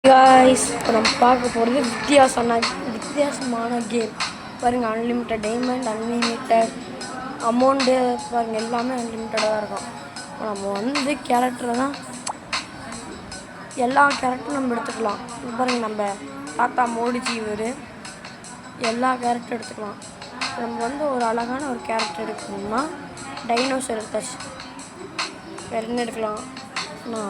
Guys இப்போ நம்ம பார்க்க போகிறது வித்தியாசமான கேம் பாருங்கள். அன்லிமிட்டட் டைமண்ட், அன்லிமிட்டட் அமௌண்ட்டு பாருங்கள், எல்லாமே அன்லிமிட்டடாக தான் இருக்கும். நம்ம வந்து கேரக்டரை தான் எல்லா கேரக்டரும் நம்ம எடுத்துக்கலாம். பாருங்கள், நம்ம தாத்தா மோடிஜி இவர் எல்லா கேரக்டரும் எடுத்துக்கலாம். நம்ம வந்து ஒரு அழகான ஒரு கேரக்டர் எடுக்கணும்னா டைனோசர் எடுத்தாச்சு. வேறு என்ன எடுக்கலாம்னா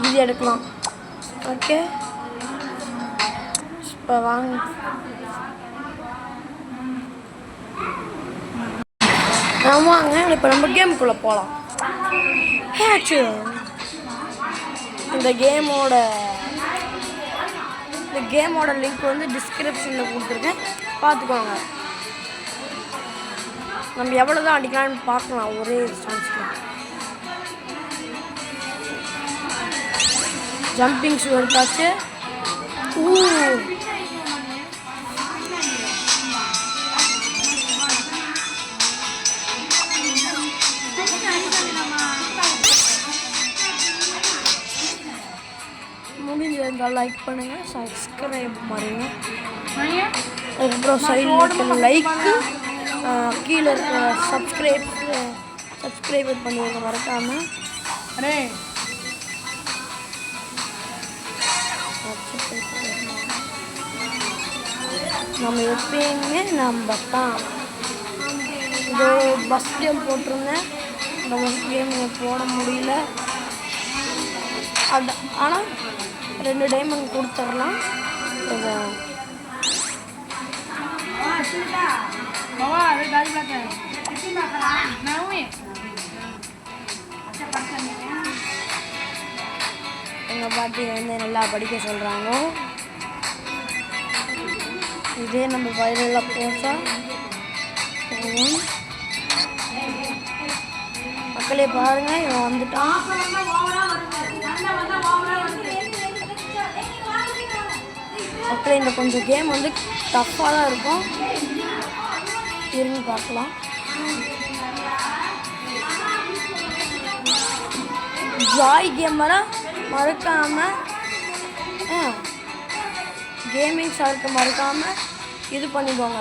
இது எடுக்கலாம். ஓகே, இப்போ வாங்க வாங்க இப்போ நம்ம கேமுக்குள்ளே போகலாம். இந்த கேமோட லிங்க் வந்து டிஸ்கிரிப்ஷனில் கொடுத்துருக்கேன், பார்த்துக்கோங்க. நம்ம எவ்வளோ தான் அடிக்கலாம்னு பார்க்கலாம் ஒரே சான்ஸில். ஜம்பிங் ஷூ எடுத்தாச்சு. முடிஞ்சிருந்தால் லைக் பண்ணுங்கள், சப்ஸ்கிரைப் பண்ணுங்க. அதுக்கப்புறம் சைடில் லைக்கு, கீழே இருக்க சப்ஸ்கிரைப் பண்ணிடுங்க மறக்காமல். நம்ம எப்பயுமே நம்ம தான் இது பஸ் கேம் போட்டிருந்தேன். இந்த பஸ் கேம் போட முடியல, அது ஆனால் 2 டைமண்ட் கொடுத்துடலாம். எங்கள் பாட்டி வந்து நல்லா படிக்க சொல்கிறாங்க. இதே நம்ம வயலில் போச்சா மக்களே பாருங்கள், இவன் வந்துட்டான். மக்களே இந்த கொஞ்சம் கேம் வந்து டஃப்பாக தான் இருக்கும், இருந்து பார்க்கலாம். ஜாய் கேமரா மறக்காமல், கேமிங் சாருக்கு மறக்காமல் இது பண்ணிக்கோங்க,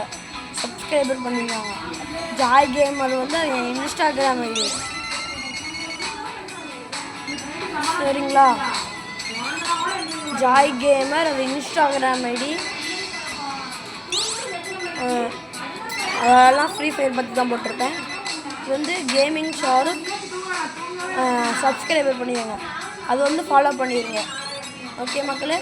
சப்ஸ்கிரைபர் பண்ணிக்கோங்க. ஜாய் கேமர் வந்து என் இன்ஸ்டாகிராம் ஐடி, சரிங்களா? ஜாய் கேமர் அது இன்ஸ்டாகிராம் ஐடி. அதெல்லாம் ஃப்ரீ ஃபயர் பற்றி தான் போட்டிருப்பேன். இது வந்து கேமிங் ஷாருக்கு சப்ஸ்கிரைபர் பண்ணிடுங்க, அது வந்து ஃபாலோ பண்ணிடுங்க. ஓகே மக்களே,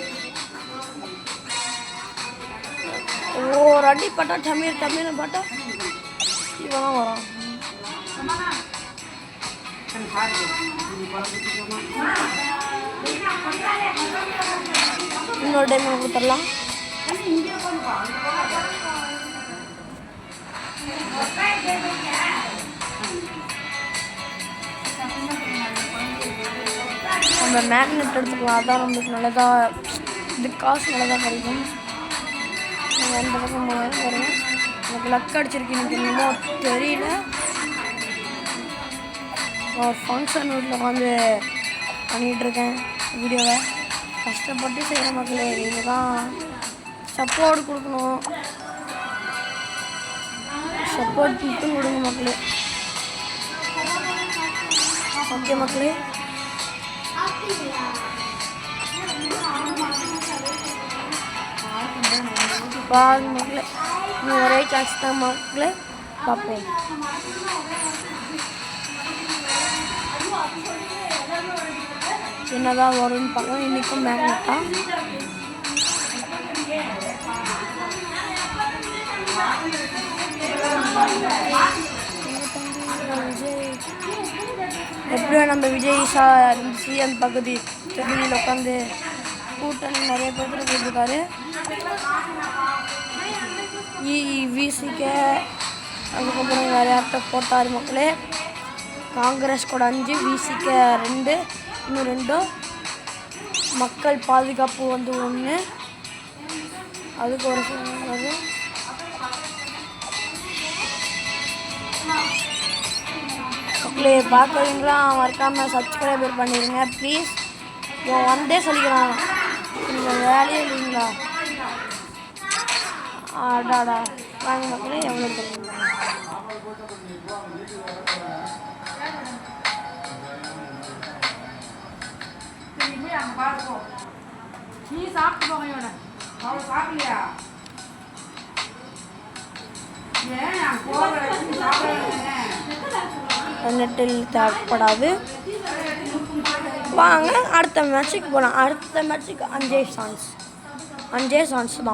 ஒரு அடி பட்டா டமீர் பட்டா இவன் வரான். இன்னொரு டைம் கொடுத்துடலாம். நம்ம மேக்னெட் எடுத்துக்கலாம், அதான் நம்மளுக்கு நல்லதாக, இது காசு நல்லதாக கிடைக்கும். அந்த பக்கம் பாருங்க, எனக்கு லக் அடிச்சிருக்கு, எனக்கு என்னமோ தெரியல. ஒரு ஃபங்க்ஷன் வீட்டில் வந்து பண்ணிகிட்ருக்கேன் வீடியோவை, கஷ்டப்பட்டு செய்கிற மக்களே. நீங்கள் தான் சப்போர்ட் கொடுக்கணும், சப்போர்ட் மட்டும் கொடுங்க மக்களே. ஓகே மக்களே, பாருங்க மக்களே, இன்னும் ஒரே சான்ஸ் தான் மக்களே, பார்ப்போம். என்னதான் வரும்னு பார்க்கலாம். இன்றைக்கும் மேக்னெட் தான். எப்படியோ நம்ம விஜய் சிஎம் தொகுதியில் உட்காந்து கூட்டணி நிறைய பேர் கொடுத்துருக்காரு. விசிக்க அதுக்கப்புறம் வேறு யார்கிட்ட போட்டார் மக்களே. காங்கிரஸ் கூட 5, விசிக்க 2, இன்னும் 2, மக்கள் பாதுகாப்பு வந்து 1, அதுக்கு ஒரு மக்களே பார்க்குறீங்களா மறக்காமல் சப்ஸ்கிரைபர் பண்ணிடுங்க ப்ளீஸ். இவன் வந்தே சொல்லிக்கிறான் நீங்கள் வேலையே இல்லைங்களா. ஆடாடா வாங்க மக்களே எவ்வளோ சொல்லுங்க. நீ சாப்பிட்டு போங்க இவனை. அவளை சாப்பிடலையா? நெட்டில் தேவைப்படாது. வாங்க அடுத்த மேட்சுக்கு போகலாம். அடுத்த மேட்சுக்கு 5 சான்ஸ் தான்.